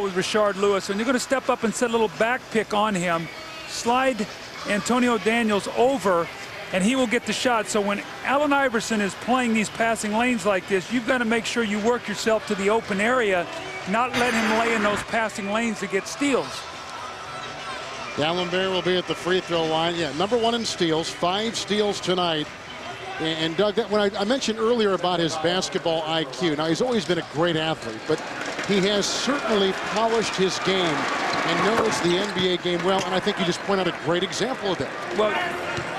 With Rashard Lewis, and you're going to step up and set a little back pick on him, slide Antonio Daniels over, and he will get the shot. So when Allen Iverson is playing these passing lanes like this, you've got to make sure you work yourself to the open area, not let him lay in those passing lanes to get steals. Allen Bear will be at the free throw line. Yeah, #1 in steals, 5 steals tonight. And Doug, when I mentioned earlier about his basketball IQ, now he's always been a great athlete, but he has certainly polished his game and knows the NBA game well, and I think you just point out a great example of that. Well,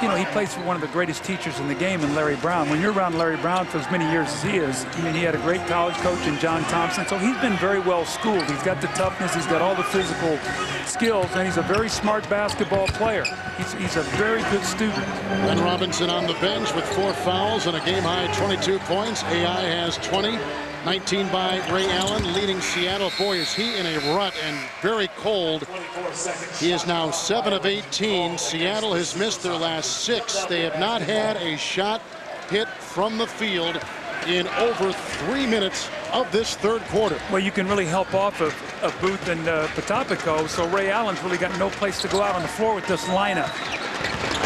you know, he plays for one of the greatest teachers in the game in Larry Brown. When you're around Larry Brown for as many years as he is, I mean, he had a great college coach in John Thompson, so he's been very well schooled. He's got the toughness, he's got all the physical skills, and he's a very smart basketball player. He's a very good student. Glenn Robinson on the bench with 4 fouls and a game-high 22 points. AI has 20. 19 by Ray Allen, leading Seattle. Boy, is he in a rut and very cold. He is now 7 of 18. Seattle has missed their last 6. They have not had a shot hit from the field in over 3 minutes of this third quarter. Well, you can really help off of Booth and Potapico, so Ray Allen's really got no place to go out on the floor with this lineup.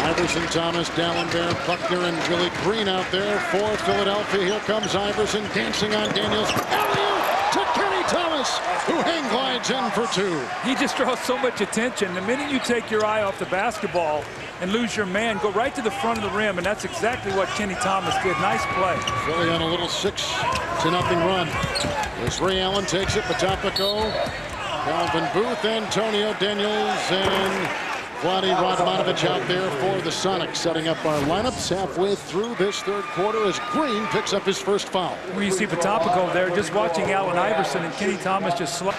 Iverson, Thomas, Dallenberg, Buckner, and Willie Green out there for Philadelphia. Here comes Iverson dancing on Daniels. Alley-oop to Kenny Thomas, who hang glides in for 2. He just draws so much attention. The minute you take your eye off the basketball and lose your man, go right to the front of the rim, and that's exactly what Kenny Thomas did. Nice play. Philly on a little 6-0 run. As Ray Allen takes it, Potapico, Calvin Booth, Antonio Daniels, and Vlade Radmanovic out there for the Sonics, setting up our lineups halfway through this third quarter as Green picks up his first foul. Well, you see Potapico there just watching Allen Iverson, and Kenny Thomas just 8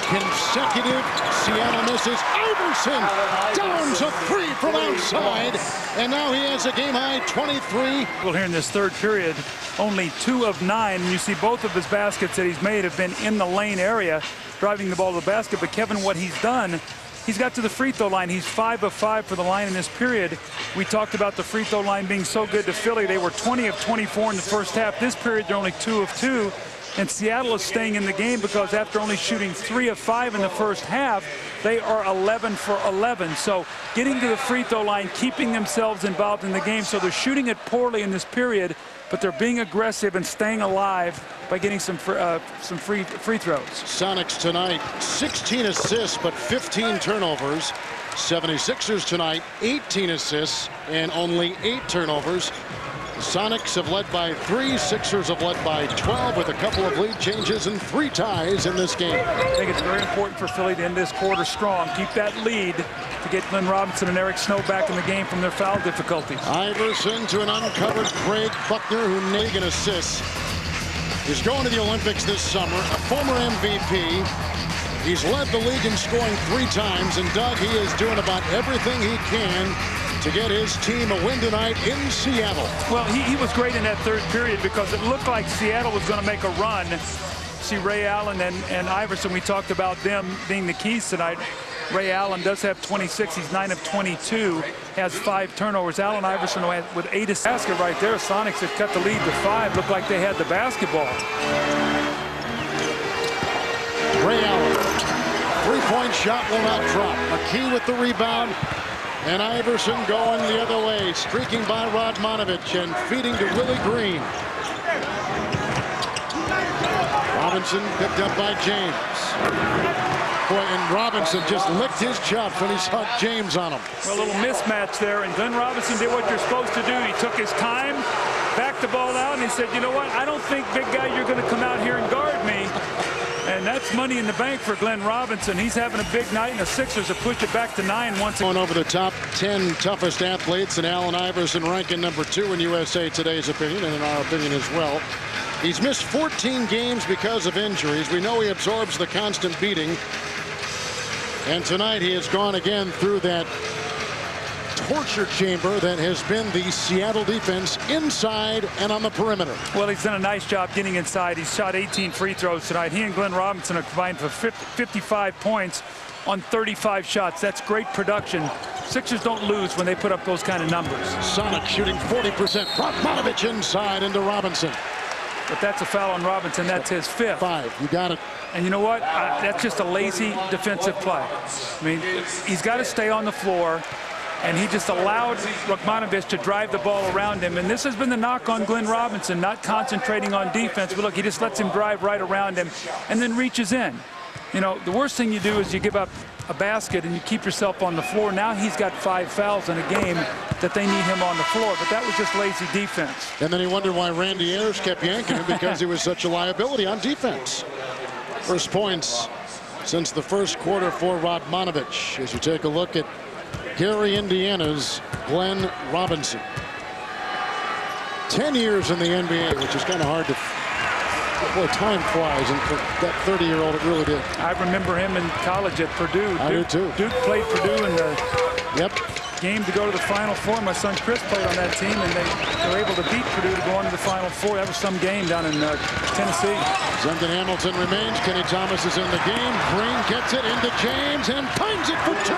consecutive Seattle misses. Iverson downs a 3 from outside, and now he has a game-high 23. Well, here in this third period, only 2 of 9. And you see both of his baskets that he's made have been in the lane area, driving the ball to the basket. But Kevin, what he's done, he's got to the free throw line. He's 5 of 5 for the line in this period. We talked about the free throw line being so good to Philly. They were 20 of 24 in the first half. This period, they're only 2 of 2. And Seattle is staying in the game because after only shooting 3 of 5 in the first half, they are 11 for 11. So getting to the free throw line, keeping themselves involved in the game. So they're shooting it poorly in this period, but they're being aggressive and staying alive by getting some free throws. Sonics tonight, 16 assists, but 15 turnovers. 76ers tonight, 18 assists and only 8 turnovers. The Sonics have led by 3, Sixers have led by 12 with a couple of lead changes and 3 ties in this game. I think it's very important for Philly to end this quarter strong. Keep that lead to get Glenn Robinson and Eric Snow back in the game from their foul difficulties. Iverson to an uncovered Craig Buckner, who made an assist. He's going to the Olympics this summer, a former MVP. He's led the league in scoring 3 times, and Doug, he is doing about everything he can to get his team a win tonight in Seattle. Well, he was great in that third period because it looked like Seattle was going to make a run. See Ray Allen and Iverson, we talked about them being the keys tonight. Ray Allen does have 26. He's 9 of 22, has 5 turnovers. Allen Iverson with 8 assists. Basket right there. Sonics have cut the lead to 5. Looked like they had the basketball. Ray Allen, 3-point shot will not drop. McKee with the rebound. And Iverson going the other way, streaking by Radmanovic and feeding to Willie Green. Robinson picked up by James. Boy, and Robinson just licked his chops when he saw James on him. Well, a little mismatch there, and Glenn Robinson did what you're supposed to do. He took his time, backed the ball out, and he said, you know what, I don't think, big guy, you're going to come out here and guard me. And that's money in the bank for Glenn Robinson. He's having a big night, and the Sixers have pushed it back to 9 once again. Going over the top 10 toughest athletes, and Allen Iverson ranking #2 in USA Today's opinion, and in our opinion as well. He's missed 14 games because of injuries. We know he absorbs the constant beating. And tonight he has gone again through that torture chamber that has been the Seattle defense inside and on the perimeter. Well, he's done a nice job getting inside. He's shot 18 free throws tonight. He and Glenn Robinson are combined for 55 points on 35 shots. That's great production. Sixers don't lose when they put up those kind of numbers. Sonic shooting 40%. Radmanovic inside into Robinson. But that's a foul on Robinson. That's his 5th. 5. You got it. And you know what? That's just a lazy defensive play. I mean, he's got to stay on the floor. And he just allowed Rukmanovich to drive the ball around him. And this has been the knock on Glenn Robinson, not concentrating on defense. But look, he just lets him drive right around him and then reaches in. You know, the worst thing you do is you give up a basket and you keep yourself on the floor. Now he's got 5 fouls in a game that they need him on the floor. But that was just lazy defense. And then he wondered why Randy Ayers kept yanking him because he was such a liability on defense. First points since the first quarter for Radmanovich. As you take a look at Gary, Indiana's Glenn Robinson. 10 years in the NBA, which is kind of hard to... Boy, time flies, and for that 30-year-old, it really did. I remember him in college at Purdue. I do, too. Duke played Purdue in the game to go to the Final Four. My son Chris played on that team, and they were able to beat Purdue to go on to the Final Four. That was some game down in Tennessee. Zenton Hamilton remains. Kenny Thomas is in the game. Green gets it into James and finds it for 2.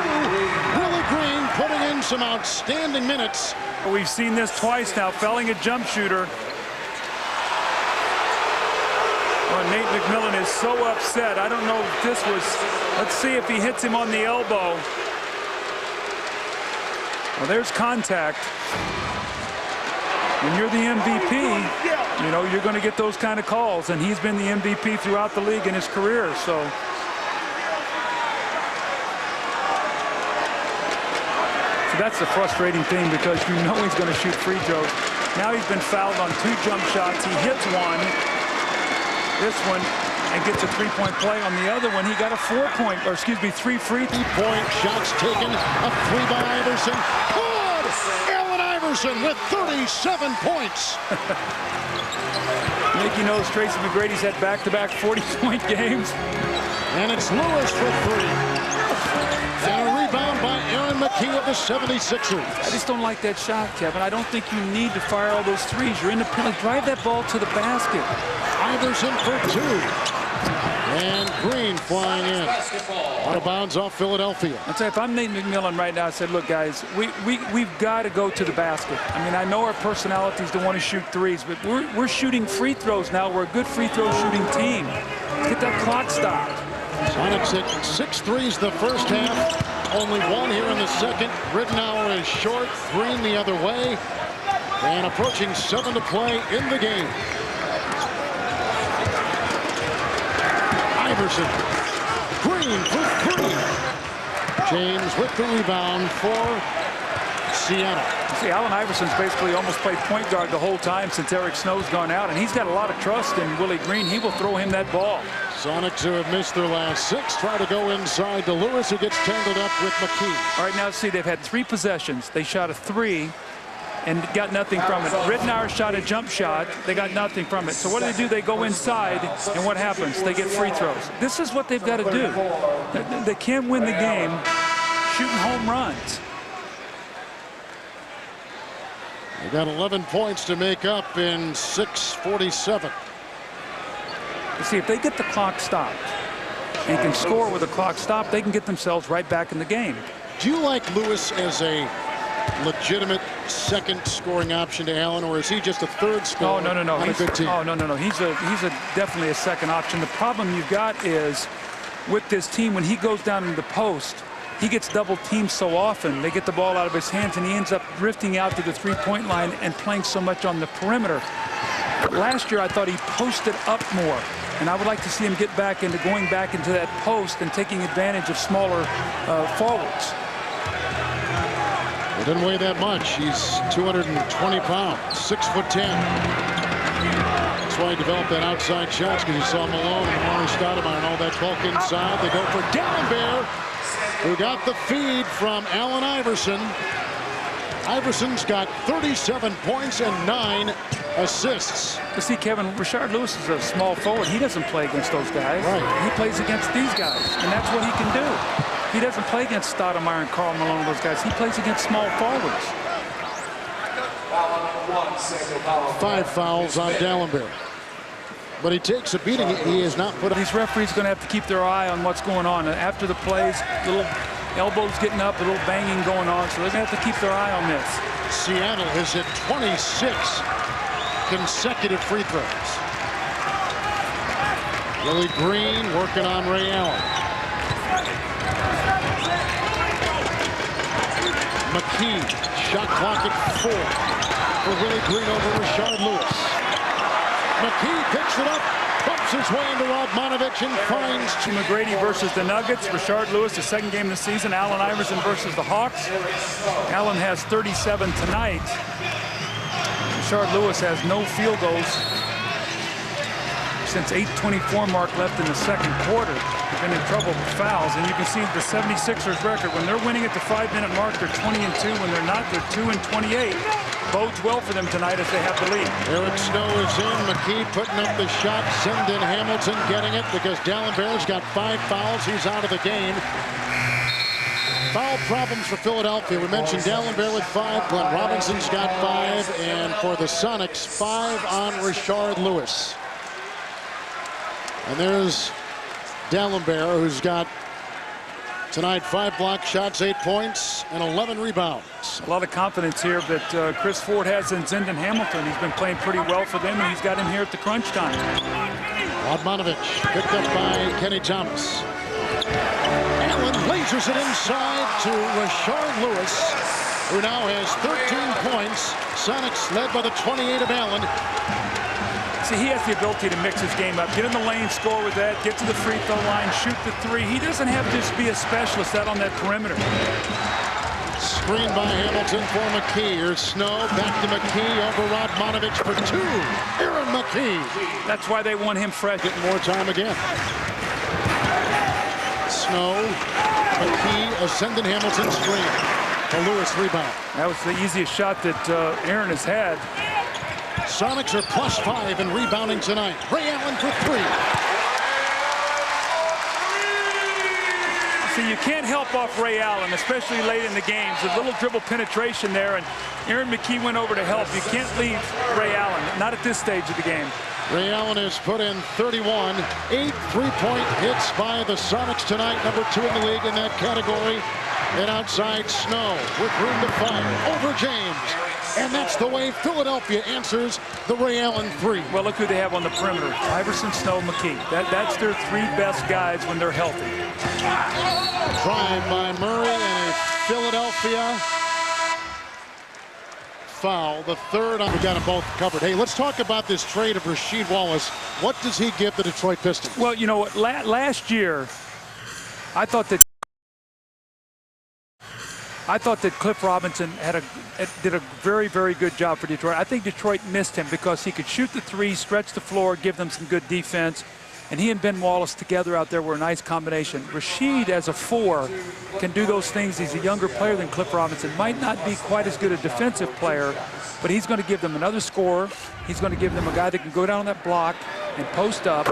Willie Green putting in some outstanding minutes. We've seen this twice now, fouling a jump shooter. Oh, Nate McMillan is so upset. I don't know if this was... Let's see if he hits him on the elbow. Well, there's contact. When you're the MVP, you know, you're going to get those kind of calls. And he's been the MVP throughout the league in his career, so... That's the frustrating thing because you know he's going to shoot free throws. Now he's been fouled on 2 jump shots. He hits one, this one, and gets a 3-point play. On the other one, he got a 3 free throw. 3-point shots taken. A 3 by Iverson. Good! Allen Iverson with 37 points. Nicky knows Tracy McGrady's had back-to-back 40-point games. And it's Lewis for 3. And a rebound by Aaron McKee of the 76ers. I just don't like that shot, Kevin. I don't think you need to fire all those threes. You're in the penalty. Drive that ball to the basket. Iverson for 2. And Green flying in. Out of bounds off Philadelphia. I'll tell you, if I'm Nate McMillan right now, I said, look, guys, we've got to go to the basket. I mean, I know our personalities don't want to shoot threes, but we're shooting free throws now. We're a good free throw shooting team. Get that clock stopped. Sonics hit 6 threes the first half. Only 1 here in the second. Ridenour is short. Green the other way. And approaching 7 to play in the game. Iverson. Green for 3. James with the rebound for Seattle. See, Allen Iverson's basically almost played point guard the whole time since Eric Snow's gone out, and he's got a lot of trust in Willie Green. He will throw him that ball. Sonics, who have missed their last 6, try to go inside to Lewis, who gets tangled up with McKee. All right, now see, they've had 3 possessions. They shot a 3 and got nothing from it. Ridenour shot a jump shot. They got nothing from it. So what do? They go inside, and what happens? They get free throws. This is what they've got to do. They can't win the game shooting home runs. They got 11 points to make up in 6:47. You see, if they get the clock stopped and can score with the clock stopped, they can get themselves right back in the game. Do you like Lewis as a legitimate second scoring option to Allen, or is he just a third scorer? Oh, no. On a good team? Oh, no. He's definitely a second option. The problem you've got is with this team, when he goes down in the post, he gets double teamed so often. They get the ball out of his hands, and he ends up drifting out to the 3-point line and playing so much on the perimeter. Last year, I thought he posted up more, and I would like to see him get back into going back into that post and taking advantage of smaller forwards. He didn't weigh that much. He's 220 pounds, 6'10". That's why he developed that outside shots, because he saw Malone and Amari Stoudemire and all that bulk inside. They go for Dalembert, who got the feed from Allen Iverson. Iverson's got 37 points and 9 assists. You see, Kevin, Rashard Lewis is a small forward. He doesn't play against those guys. Right. He plays against these guys, and that's what he can do. He doesn't play against Stoudemire and Karl Malone, those guys. He plays against small forwards. 5 fouls on Dalembert. But he takes a beating. He is not put up. These referees are going to have to keep their eye on what's going on. After the plays, little elbows getting up, a little banging going on, so they're going to have to keep their eye on this. Seattle has hit 26 consecutive free throws. Willie Green working on Ray Allen. McKee, shot clock at 4 for Willie Green over Rashard Lewis. McKee picks it up, bumps his way into Rodmanovich and finds McGrady versus the Nuggets. Rashard Lewis, the second game of the season. Allen Iverson versus the Hawks. Allen has 37 tonight. Rashard Lewis has no field goals since 8:24 mark left in the second quarter. They've been in trouble with fouls, and you can see the 76ers record. When they're winning at the 5-minute mark, they're 20-2. When they're not, they're 2-28. Bodes well for them tonight as they have the lead. Eric Snow is in. McKee putting up the shot. Zindon Hamilton getting it because Dallenberg's got 5 fouls. He's out of the game. Foul problems for Philadelphia. We mentioned Dallenberg with 5. Glenn Robinson's got 5. And for the Sonics, 5 on Rashard Lewis. And there's Dallenberg, who's got tonight 5 block shots, 8 points, and 11 rebounds. A lot of confidence here that Chris Ford has in Zindon Hamilton. He's been playing pretty well for them, and he's got him here at the crunch time. Rodmanovich picked up by Kenny Thomas. Allen lasers it inside to Rashard Lewis, who now has 13 points. Sonics led by the 28 of Allen. See, he has the ability to mix his game up. Get in the lane, score with that, get to the free throw line, shoot the 3. He doesn't have to just be a specialist out on that perimeter. Screen by Hamilton for McKee. Here's Snow, back to McKee over Rodmanovich for 2. Aaron McKee. That's why they want him fresh. Getting more time again. Snow, McKee, Zindon Hamilton screen. The Lewis rebound. That was the easiest shot that Aaron has had. Sonics are +5 in rebounding tonight. Ray Allen for 3. See, you can't help off Ray Allen, especially late in the games. A little dribble penetration there, and Aaron McKee went over to help. You can't leave Ray Allen, not at this stage of the game. Ray Allen has put in 31. 8 3-point hits by the Sonics tonight. Number 2 in the league in that category. And outside Snow with room to fire over James. And that's the way Philadelphia answers the Ray Allen 3. Well, look who they have on the perimeter. Iverson, Snow, McKee. That's their 3 best guys when they're healthy. Drive by Murray and a Philadelphia foul. The third on. We got them both covered. Hey, let's talk about this trade of Rasheed Wallace. What does he give the Detroit Pistons? Well, you know what? Last year, I thought that Cliff Robinson did a very, very good job for Detroit. I think Detroit missed him because he could shoot the 3, stretch the floor, give them some good defense. And he and Ben Wallace together out there were a nice combination. Rasheed, as a 4, can do those things. He's a younger player than Cliff Robinson. Might not be quite as good a defensive player, but he's going to give them another scorer. He's going to give them a guy that can go down on that block and post up.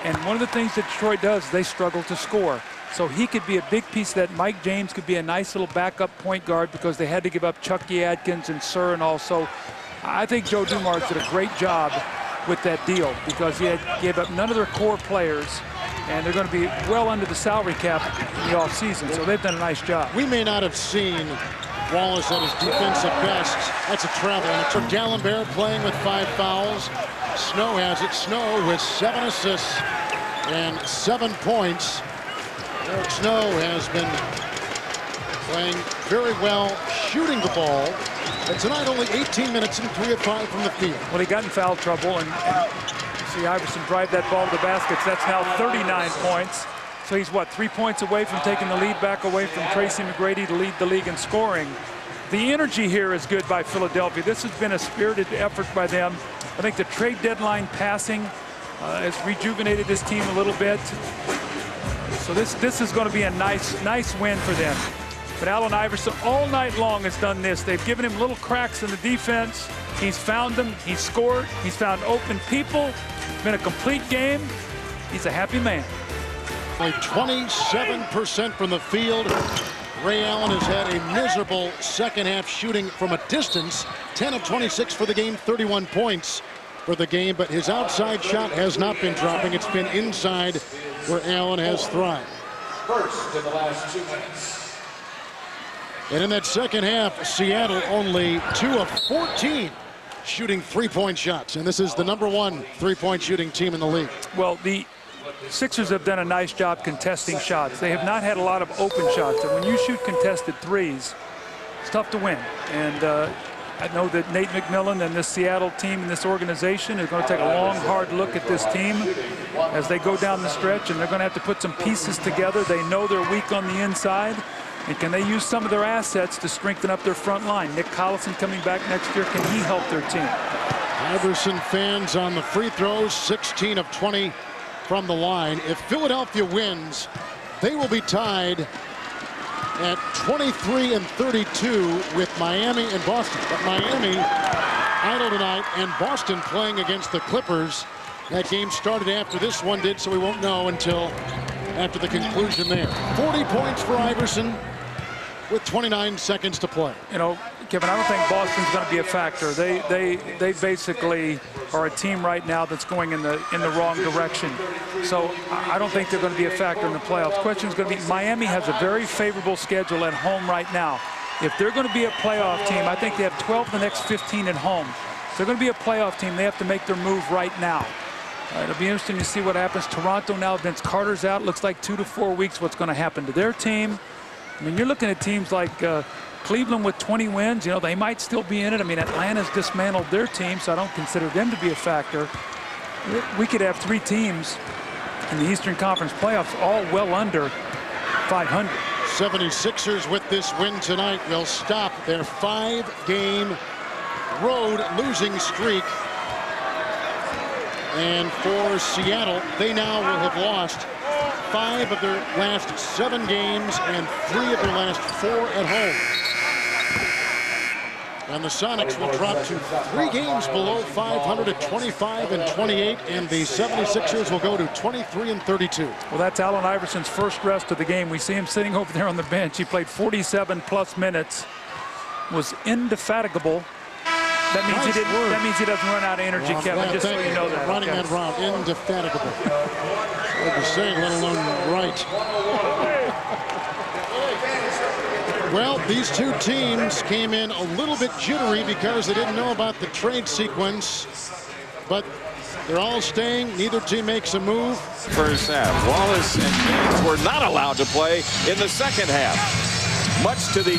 And one of the things that Detroit does, they struggle to score. So he could be a big piece of that. Mike James could be a nice little backup point guard because they had to give up Chucky Adkins and Sir and also. I think Joe Dumars did a great job with that deal because he gave up none of their core players, and they're going to be well under the salary cap in the offseason. So they've done a nice job. We may not have seen Wallace at his defensive best. That's a travel. And it took Dallenberg playing with 5 fouls. Snow has it. Snow with 7 assists and 7 points. Eric Snow has been playing very well, shooting the ball. And tonight only 18 minutes and 3 of 5 from the field. Well, he got in foul trouble, and you see Iverson drive that ball to the baskets. That's now 39 points. So he's, what, 3 points away from taking the lead back away from Tracy McGrady to lead the league in scoring. The energy here is good by Philadelphia. This has been a spirited effort by them. I think the trade deadline passing has rejuvenated this team a little bit. So this is going to be a nice win for them. But Allen Iverson all night long has done this. They've given him little cracks in the defense. He's found them. He's scored. He's found open people. It's been a complete game. He's a happy man. Only 27% from the field. Ray Allen has had a miserable second half shooting from a distance. 10 of 26 for the game, 31 points for the game. But his outside shot has not been dropping. It's been inside where Allen has thrived. First in the last 2 minutes. And in that second half, Seattle only 2 of 14 shooting 3-point shots. And this is the #1 3-point shooting team in the league. Well, Sixers have done a nice job contesting shots. They have not had a lot of open shots. And when you shoot contested threes, it's tough to win. And I know that Nate McMillan and this Seattle team and this organization is going to take a long, hard look at this team as they go down the stretch, and they're going to have to put some pieces together. They know they're weak on the inside, and can they use some of their assets to strengthen up their front line? Nick Collison coming back next year, can he help their team? Iverson fans on the free throws, 16 of 20 from the line. If Philadelphia wins, they will be tied at 23 and 32 with Miami and Boston. But Miami idle tonight, and Boston playing against the Clippers. That game started after this one did, so we won't know until after the conclusion there. 40 points for Iverson with 29 seconds to play. You know, Kevin, I don't think Boston's going to be a factor. They basically are a team right now that's going in the wrong direction. So I don't think they're going to be a factor in the playoffs. Question is going to be, Miami has a very favorable schedule at home right now. If they're going to be a playoff team, I think they have 12 of the next 15 at home. If they're going to be a playoff team, they have to make their move right now. It'll be interesting to see what happens. Toronto now, Vince Carter's out. Looks like 2 to 4 weeks. What's going to happen to their team? I mean, you're looking at teams like Cleveland with 20 wins. You know, they might still be in it. I mean, Atlanta's dismantled their team, so I don't consider them to be a factor. We could have 3 teams in the Eastern Conference playoffs all well under 500. 76ers with this win tonight will stop their 5-game road losing streak. And for Seattle, they now will have lost 5 of their last 7 games and 3 of their last 4 at home. And the Sonics will drop to 3 games below 500 at 25 and 28, and the 76ers will go to 23 and 32. Well, that's Allen Iverson's first rest of the game. We see him sitting over there on the bench. He played 47+ minutes, was indefatigable. That means nice he didn't. word. That means he doesn't run out of energy, Well, Kevin. Just so you know that. Running Okay. that route, indefatigable. Hard to say, let alone right. Well, these two teams came in a little bit jittery because they didn't know about the trade sequence, but they're all staying. Neither team makes a move. First half, Wallace and James were not allowed to play in the second half, much to the